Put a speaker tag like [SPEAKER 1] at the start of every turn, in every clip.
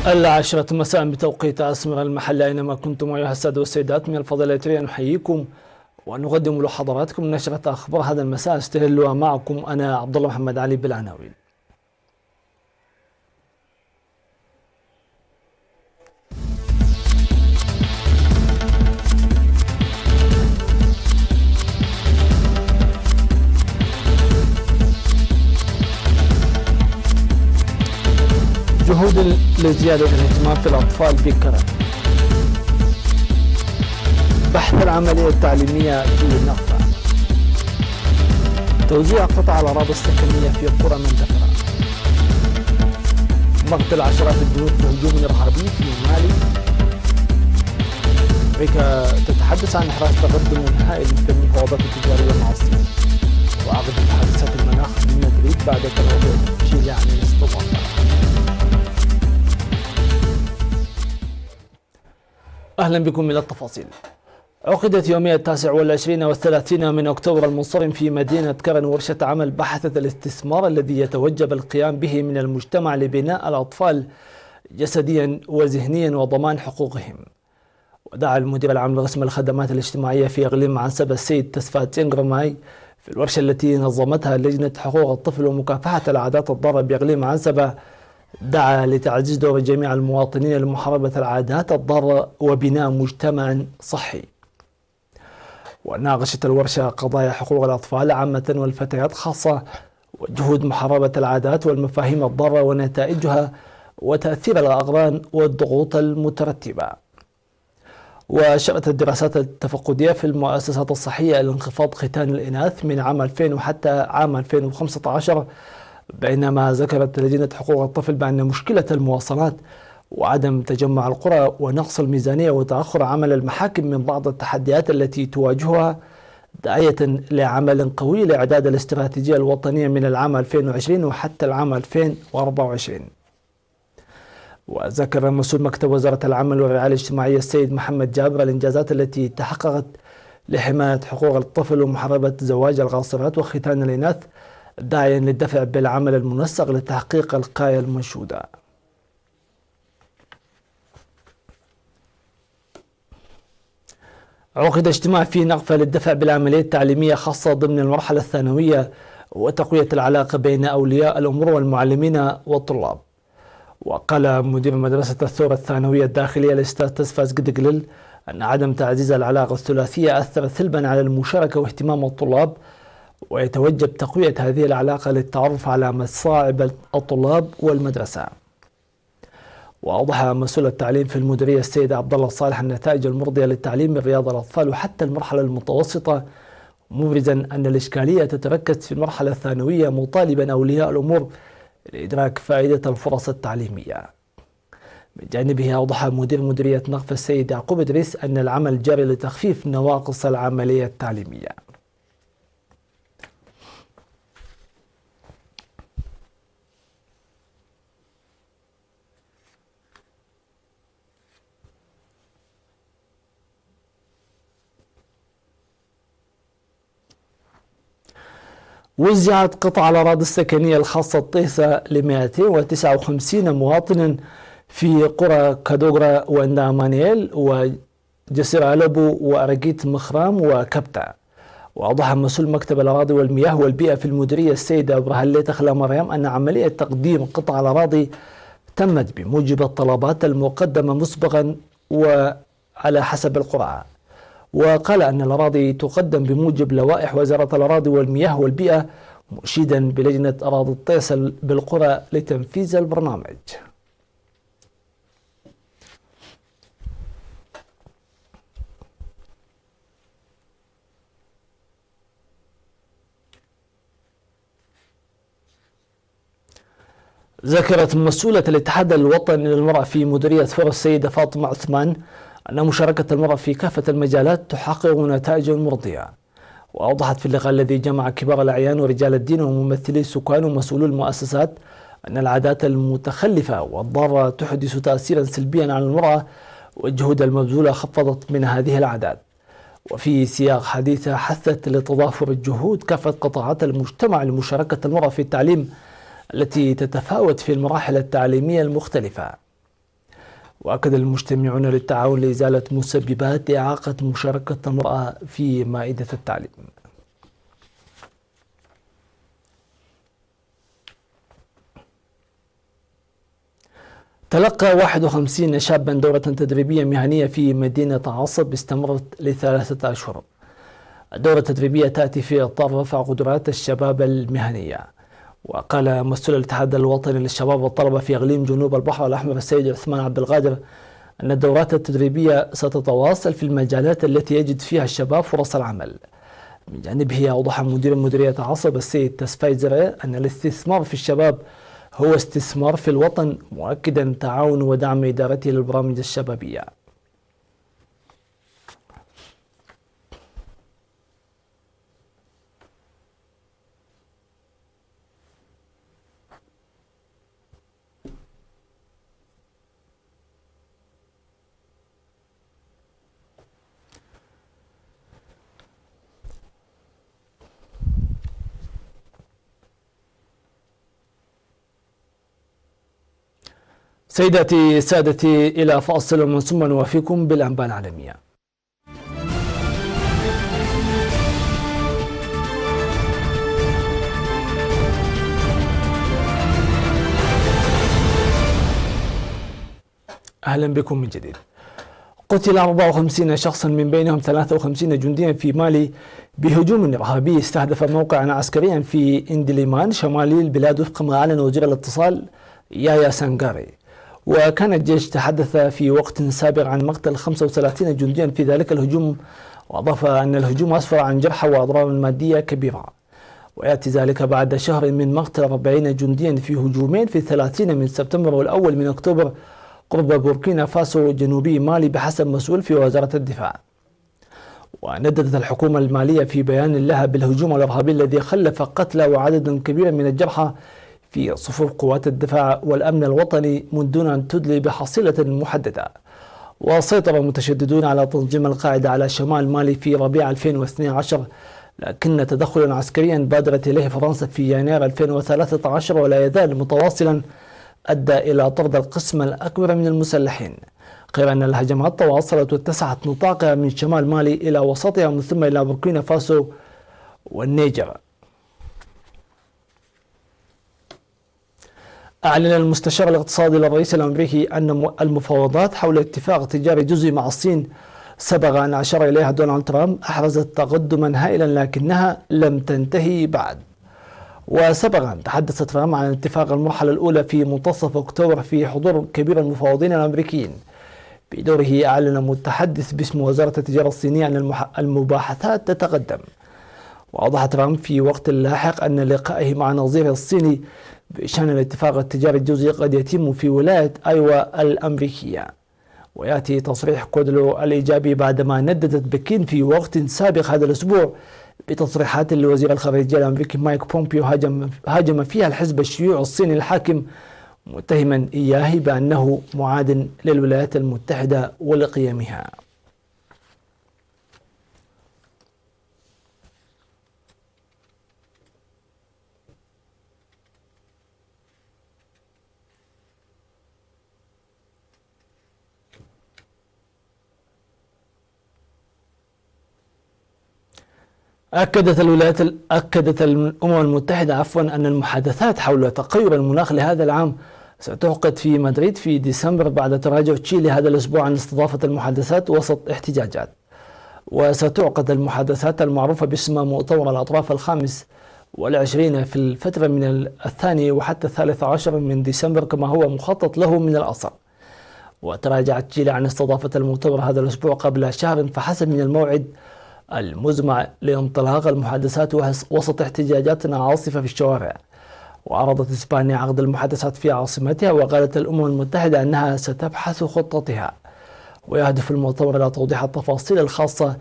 [SPEAKER 1] العاشرة مساء بتوقيت أسمر المحل أينما كنتم أيها السادة والسيدات، من الفضيلة نحييكم ونقدم لحضراتكم نشرة أخبار هذا المساء. استهلوا معكم أنا عبد الله محمد علي بالعناوين. جهود لزيادة الاهتمام في الأطفال بكرة. بحث العملية التعليمية في النقطة. توزيع قطع الأراضي السكنية في قرى مندفرة. مقتل عشرات البيوت في هجوم إرهابي في مالي. أمريكا تتحدث عن إحراز تقدم هائل في المفاوضات التجارية مع الصين. وعقد محادثات المناخ بمدريد بعد تراجع تشيلي عن الاستضافة. أهلا بكم إلى التفاصيل. عقدت يومي 29 و30 من أكتوبر المنصرم في مدينة كرن ورشة عمل بحثت الاستثمار الذي يتوجب القيام به من المجتمع لبناء الأطفال جسديا وذهنيا وضمان حقوقهم. ودعا المدير العام لقسم الخدمات الاجتماعية في إقليم معنسبة السيد تسفات إنغرماي في الورشة التي نظمتها لجنة حقوق الطفل ومكافحة العادات الضارة بإقليم معنسبة، دعا لتعزيز دور جميع المواطنين لمحاربة العادات الضارة وبناء مجتمع صحي. وناقشت الورشة قضايا حقوق الأطفال عامة والفتيات خاصة، وجهود محاربة العادات والمفاهيم الضارة ونتائجها وتأثير الأغران والضغوط المترتبة. وشرت الدراسات التفقدية في المؤسسات الصحية لانخفاض ختان الإناث من عام 2000 وحتى عام 2015، بينما ذكرت لجنة حقوق الطفل بأن مشكلة المواصلات وعدم تجمع القرى ونقص الميزانية وتأخر عمل المحاكم من بعض التحديات التي تواجهها، داعية لعمل قوي لإعداد الاستراتيجية الوطنية من العام 2020 وحتى العام 2024. وذكر مسؤول مكتب وزارة العمل والرعاية الاجتماعية السيد محمد جابر الإنجازات التي تحققت لحماية حقوق الطفل ومحاربة زواج القاصرات وختان الإناث، داعيا للدفع بالعمل المنسق لتحقيق الغاية المنشودة. عقد اجتماع في نقفة للدفع بالعملية التعليمية خاصة ضمن المرحلة الثانوية وتقوية العلاقة بين أولياء الأمور والمعلمين والطلاب. وقال مدير مدرسة الثورة الثانوية الداخلية الأستاذ تسفاز قدقلل أن عدم تعزيز العلاقة الثلاثية أثر سلبا على المشاركة واهتمام الطلاب، ويتوجب تقوية هذه العلاقة للتعرف على مصاعب الطلاب والمدرسة. وأوضح مسؤول التعليم في المديرية السيد عبد الله صالح النتائج المرضية للتعليم من رياض الأطفال وحتى المرحلة المتوسطة، مبرزا أن الإشكالية تتركز في المرحلة الثانوية، مطالبا أولياء الأمور لإدراك فائدة الفرص التعليمية. من جانبه أوضح مدير مديرية نقف السيد يعقوب إدريس أن العمل جاري لتخفيف نواقص العملية التعليمية. وزعت قطع الأراضي السكنية الخاصة الطيسة ل 259 مواطن في قرى كادوغرا واندامانيل وجسر ألبو وأرقيت مخرام وكبتة. وأوضح مسؤول مكتب الأراضي والمياه والبيئة في المديرية السيد أبراهليت أخلا مريم أن عملية تقديم قطع الأراضي تمت بموجب الطلبات المقدمة مسبقا وعلى حسب القرعة. وقال أن الأراضي تقدم بموجب لوائح وزارة الأراضي والمياه والبيئة، مشيدا بلجنة أراضي الطيسة بالقرى لتنفيذ البرنامج. ذكرت مسؤولة الاتحاد الوطني للمرأة في مديرية ثور السيدة فاطمة عثمان أن مشاركة المرأة في كافة المجالات تحقق نتائج مرضية. وأوضحت في اللقاء الذي جمع كبار الأعيان ورجال الدين وممثلي السكان ومسؤولو المؤسسات وأن العادات المتخلفة والضارة تحدث تأثيرا سلبيا على المرأة، والجهود المبذولة خفضت من هذه العادات. وفي سياق حديثة حثت لتضافر الجهود كافة قطاعات المجتمع لمشاركة المرأة في التعليم التي تتفاوت في المراحل التعليمية المختلفة. وأكد المجتمعون للتعاون لإزالة مسببات إعاقة مشاركة المرأة في مائدة التعليم. تلقى 51 شابا دورة تدريبية مهنية في مدينة عصب استمرت ل3 أشهر. الدورة التدريبية تأتي في إطار رفع قدرات الشباب المهنية. وقال مسؤول الاتحاد الوطني للشباب والطلبة في إقليم جنوب البحر الأحمر السيد عثمان عبد القادر أن الدورات التدريبية ستتواصل في المجالات التي يجد فيها الشباب فرص العمل. من جانبه أوضح مدير مديرية عصب السيد تسفاي زرع أن الاستثمار في الشباب هو استثمار في الوطن، مؤكدا تعاون ودعم إدارته للبرامج الشبابية. سيداتي سادتي، إلى فاصل ومن ثم نوافيكم بالأنباء العالمية. أهلا بكم من جديد. قتل 54 شخصا من بينهم 53 جنديا في مالي بهجوم إرهابي استهدف موقعا عسكريا في إندليمان شمالي البلاد، وفق ما أعلن وزير الاتصال يايا سانغاري. وكان الجيش تحدث في وقت سابق عن مقتل 35 جنديا في ذلك الهجوم، وأضاف أن الهجوم أسفر عن جرحى وأضرار مادية كبيرة. ويأتي ذلك بعد شهر من مقتل 40 جنديا في هجومين في 30 من سبتمبر والأول من أكتوبر قرب بوركينا فاسو جنوبي مالي بحسب مسؤول في وزارة الدفاع. ونددت الحكومة المالية في بيان لها بالهجوم الإرهابي الذي خلف قتلى وعدد كبير من الجرحى في صفوف قوات الدفاع والأمن الوطني من دون أن تدلي بحصيلة محددة. وسيطر متشددون على تنظيم القاعدة على شمال مالي في ربيع 2012، لكن تدخلا عسكريا بادرت إليه فرنسا في يناير 2013 ولا يزال متواصلا أدى إلى طرد القسم الأكبر من المسلحين، غير أن الهجمات تواصلت واتسعت نطاقها من شمال مالي إلى وسطها ومن ثم إلى بوركينا فاسو والنيجر. أعلن المستشار الاقتصادي للرئيس الأمريكي أن المفاوضات حول اتفاق تجاري جزئي مع الصين سبق أن أشار إليها دونالد ترامب أحرزت تقدما هائلا لكنها لم تنتهي بعد. وسبق أن تحدث ترامب عن اتفاق المرحلة الأولى في منتصف أكتوبر في حضور كبير المفاوضين الأمريكيين. بدوره أعلن متحدث باسم وزارة التجارة الصينية أن المباحثات تتقدم. وأوضح ترامب في وقت لاحق أن لقائه مع نظيره الصيني بشأن الاتفاق التجاري الجزئي قد يتم في ولاية أيوا الأمريكية. ويأتي تصريح كودلو الإيجابي بعدما نددت بكين في وقت سابق هذا الأسبوع بتصريحات لوزير الخارجية الأمريكي مايك بومبيو هاجم فيها الحزب الشيوعي الصيني الحاكم، متهما إياه بأنه معاد للولايات المتحدة ولقيمها. أكدت الأمم المتحدة أن المحادثات حول تغير المناخ لهذا العام ستعقد في مدريد في ديسمبر بعد تراجع تشيلي هذا الأسبوع عن استضافة المحادثات وسط احتجاجات. وستعقد المحادثات المعروفة باسم مؤتمر الأطراف ال25 في الفترة من 2 وحتى 13 من ديسمبر كما هو مخطط له من الأصل. وتراجعت تشيلي عن استضافة المؤتمر هذا الأسبوع قبل شهر فحسب من الموعد المزمع لانطلاق المحادثات وسط احتجاجات عاصفة في الشوارع. وعرضت إسبانيا عقد المحادثات في عاصمتها، وقالت الأمم المتحدة أنها ستبحث خطتها. ويهدف المؤتمر إلى توضيح التفاصيل الخاصة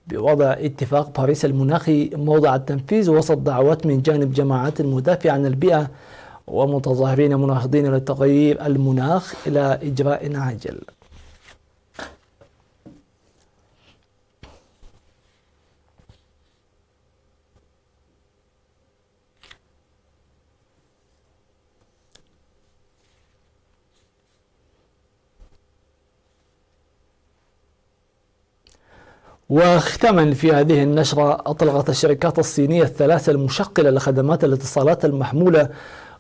[SPEAKER 1] بوضع اتفاق باريس المناخي موضع التنفيذ وسط دعوات من جانب جماعات المدافعة عن البيئة ومتظاهرين مناهضين لتغيير المناخ إلى إجراء عاجل. وختاما في هذه النشرة، أطلقت الشركات الصينية الثلاثة المشغلة لخدمات الاتصالات المحمولة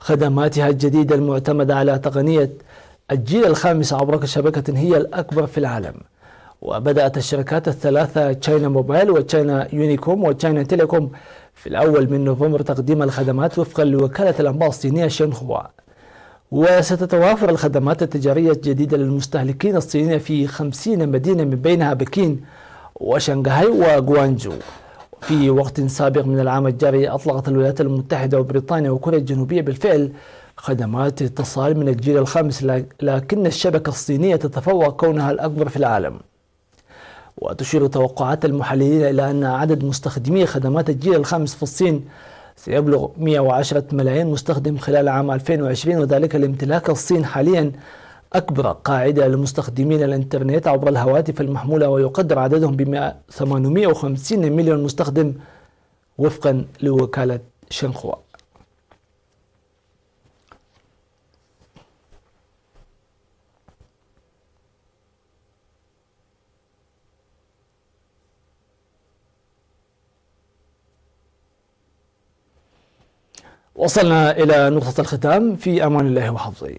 [SPEAKER 1] خدماتها الجديدة المعتمدة على تقنية الجيل الخامس عبر شبكة هي الأكبر في العالم. وبدأت الشركات الثلاثة تشاينا موبايل وتشاينا يونيكوم وتشاينا تيليكوم في الأول من نوفمبر تقديم الخدمات وفقا لوكالة الأنباء الصينية شينخوا. وستتوافر الخدمات التجارية الجديدة للمستهلكين الصينيين في 50 مدينة من بينها بكين وشنغهاي وغوانجو. في وقت سابق من العام الجاري أطلقت الولايات المتحدة وبريطانيا وكوريا الجنوبية بالفعل خدمات اتصال من الجيل الخامس، لكن الشبكة الصينية تتفوق كونها الأكبر في العالم. وتشير توقعات المحللين إلى أن عدد مستخدمي خدمات الجيل الخامس في الصين سيبلغ 110 ملايين مستخدم خلال عام 2020، وذلك لامتلاك الصين حاليا أكبر قاعدة لمستخدمين الإنترنت عبر الهواتف المحمولة، ويقدر عددهم ب 850 مليون مستخدم وفقا لوكالة شينخوا. وصلنا إلى نقطة الختام، في أمان الله وحفظه.